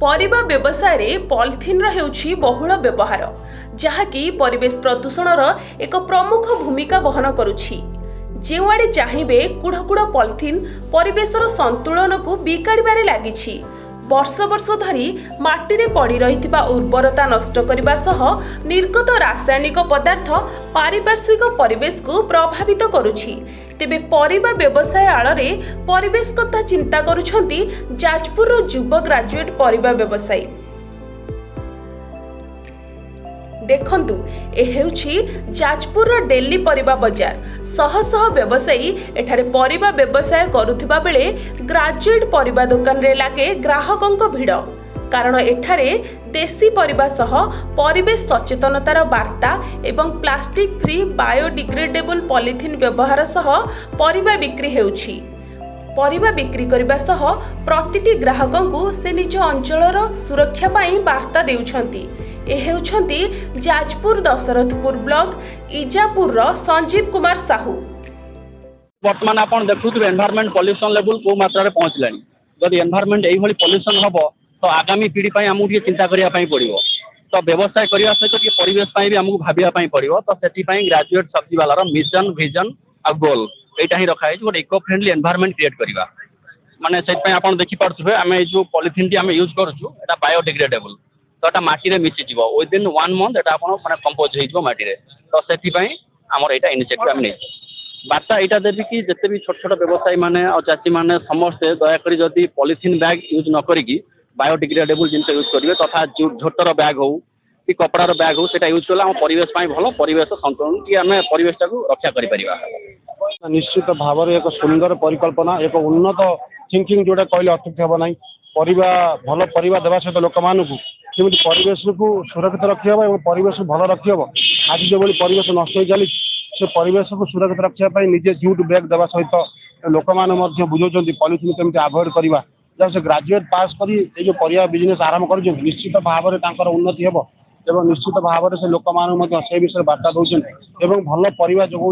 परिबा व्यवसाय रे पॉलिथिन हेउछि बहुल व्यवहार जहाँकि परिवेश प्रदूषणर एक प्रमुख भूमिका बहन करुछि। जेउआड़े चाहिए कुढ़कुड़ पॉलिथिन परिवेशर संतुलन को बिगाड़बारे लागिछि। वर्ष वर्ष धरी माटी रे पड़ी रहिथिबा उर्वरता नष्ट करबा सह निर्गत रासायनिक पदार्थ पारिपार्श्विक परिवेश को प्रभावित करुछि। तेबे परिबा व्यवसाय आଳରେ परिवेश कथा चिंता करुछंती जाजपुर युवा ग्रेजुएट परिबा व्यवसायी। देखंतु ए हेउछि जाजपुर डेली परिबा बाजार। शह शह व्यवसायी एठारे परिबा व्यवसाय करुथिबा बेले ग्रेजुएट परिबा दुकान रे लागे ग्राहकंक भिड़। कारण एठारे देसी परिबा सह परिवेश सचेतनतार वार्ता एवं प्लास्टिक फ्री बायोडिग्रेडेबल पॉलिथिन व्यवहार सह परिबा बिक्री हेउछि। परिबा बिक्री करबा सह प्रतिटी ग्राहकंकु से निज अंचलर सुरक्षा पाई वार्ता देउछंती। ए हेउछंती जाजपुर दशरथपुर ब्लॉक इजापुर संजीव कुमार साहू। बर्तमान आपण देखुथिबे एनवायरनमेंट पॉल्यूशन लेवल को मात्रा रे पहुंचलानी। जदि एनवायरनमेंट एई भली पॉल्यूशन हबो तो आगामी पीढ़ी पई हमहु टिके चिंता करिया पई पड़िबो। तो व्यवसाय करिया सहित टिके परिवेश पई भी हमहु भाबिया पई पड़िबो। तो सेठी पई ग्रेजुएट सब्जी वालार मिशन विजन आ गोल एटा ही रखा है जो इको फ्रेंडली एनवायरनमेंट क्रिएट करिबा। माने सेठ पई आपण देखि पारथुबे हमें जो पॉलिथिन टी हमें यूज करछु एटा बायोडिग्रेडेबल। तो एटा माटी रे मिसि जीवो विदिन 1 मंथ एटा आपण माने कंपोज हे जीवो माटी रे। तो सेठी पई हमर एटा इनिशिएटिव हम नै बार्ता एटा देबी कि जते भी छोट छोट व्यवसायी माने और चाषी माने समस्त दया करी जदि पॉलिथिन बैग यूज न करिकी बायोडिग्रेडेबल जिनस यूज करिवे तथा झोटर बैग हो कि कपड़ार बैग हो सेटा यूज कला हम परिवेश पाई भलो परिवेश संतुलन कि हमें परिवेश को रक्षा करि परिबा। निश्चित भाव एक सुंदर परिकल्पना एक उन्नत थिंकिंग जोड़ा कहले अत्युक्ति हम ना। परिबा भल परिबा देवा सहित लोक मानू केମିତି परिवेश को सुरक्षित रखी हम और परिवेश को भल रखी हम। आज जो परिवेश नष्ट हो चली से परिवेश को सुरक्षित रखापी निजे जूट बैग देवा सहित लोक मैंने बुझाऊँ पॉलिथिन केମିତି आभोड करवा। जब से ग्रेजुएट पास कर जो परिया बिजनेस आरंभ कर निश्चित भाव में उन्नति हेब एवं निश्चित भाव में से लोक से विषय बार्ता दौरान एवं भल परिवा जोगाऊँ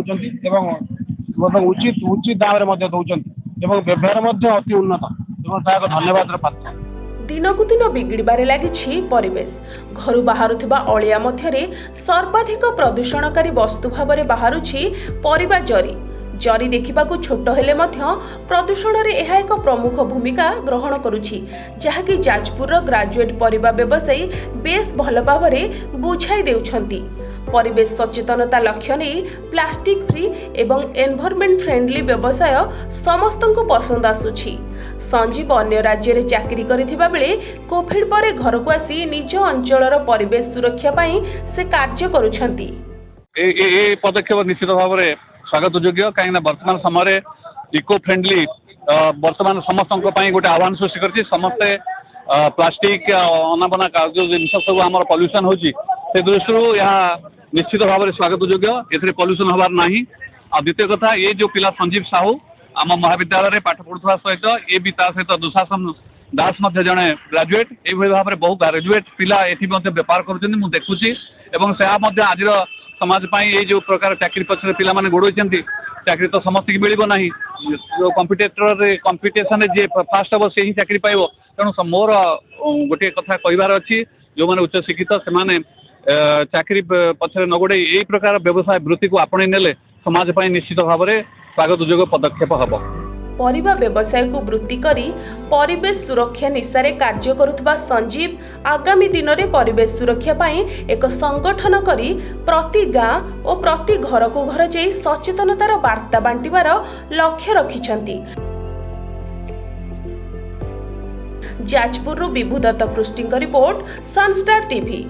उचित उचित दाम में दौरान व्यवहार अति उन्नत एवं धन्यवाद पात्र। दिनकु दिन बिगिड़बारे लागिछि परिवेश। घरु बाहरुथिबा अलिया मध्यरे सर्वाधिक प्रदूषणकारी वस्तु भाबरे बाहरुछि परिबा जरी। जरी देखिबाकु छोट हेले मध्य प्रदूषण रे एहा एक प्रमुख भूमिका ग्रहण करुछि जहाँकि जाजपुर ग्रेजुएट परिबा व्यवसायी बेस भल भाबरे बुझाई देउछंती। परिवेश सचेतनता लक्ष्य नहीं प्लास्टिक फ्री एवं एनवायरनमेंट फ्रेंडली व्यवसाय समस्तंको पसंद आसुछि। संजीव अन्य राज्य रे चाकरी करिथिबा बेले कोविड परे घर को आसी निज अंचलर परिवेश सुरक्षा पाई से कार्य करुछंती। ए पदक्षेप निश्चित भाव में स्वागत योग्य कहीं वर्तमान समय इको फ्रेंडली वर्तमान समस्त गोटे आह्वान सृष्टि कर समस्ते प्लास्टिक अनाबना जो जिनस सब आम पॉल्यूशन होची से दृष्टि यहाँ निश्चित भाव में स्वागत योग्य ए पॉल्यूशन हबार ना। और द्वितीय कथा ये जो पिला संजीव साहू आम महाविद्यालय में पाठ पढ़ुवा सहित ये भी सहित दुशासन दास जड़े ग्रेजुएट ये भाव में बहुत ग्रेजुएट पिला ये बेपार कर देखुची से आज समाज ये जो प्रकार चाकरी पक्षर पिला माने गोड़ोइछंती चाकरी तो समस्त की मिलिबो नाही। जो कंपिटिशन जे फास्ट हम से ही चाकरी पाइबो। तेणु मोर गोटे कथा कहबार अच्छी जो मैंने उच्च शिक्षित से माने चाकरी पक्षर न गोड़े यही प्रकार व्यवसाय वृत्ति को आपणे नेले समाज पाई निश्चित भाव में स्वागत योग्य पदक्षेप हबो। परिबा व्यवसाय को वृत्ति करी परिवेश सुरक्षा निशारे कार्य करुथबा संजीव आगामी दिन में परिवेश सुरक्षा पाई एक संगठन करी प्रति गाँ और प्रति घर को घर जाई सचेतनतार वार्ता बांटिबार लक्ष्य रखिछंती। जाजपुर विभू दत्त पृष्टि रिपोर्ट सनस्टार टीवी।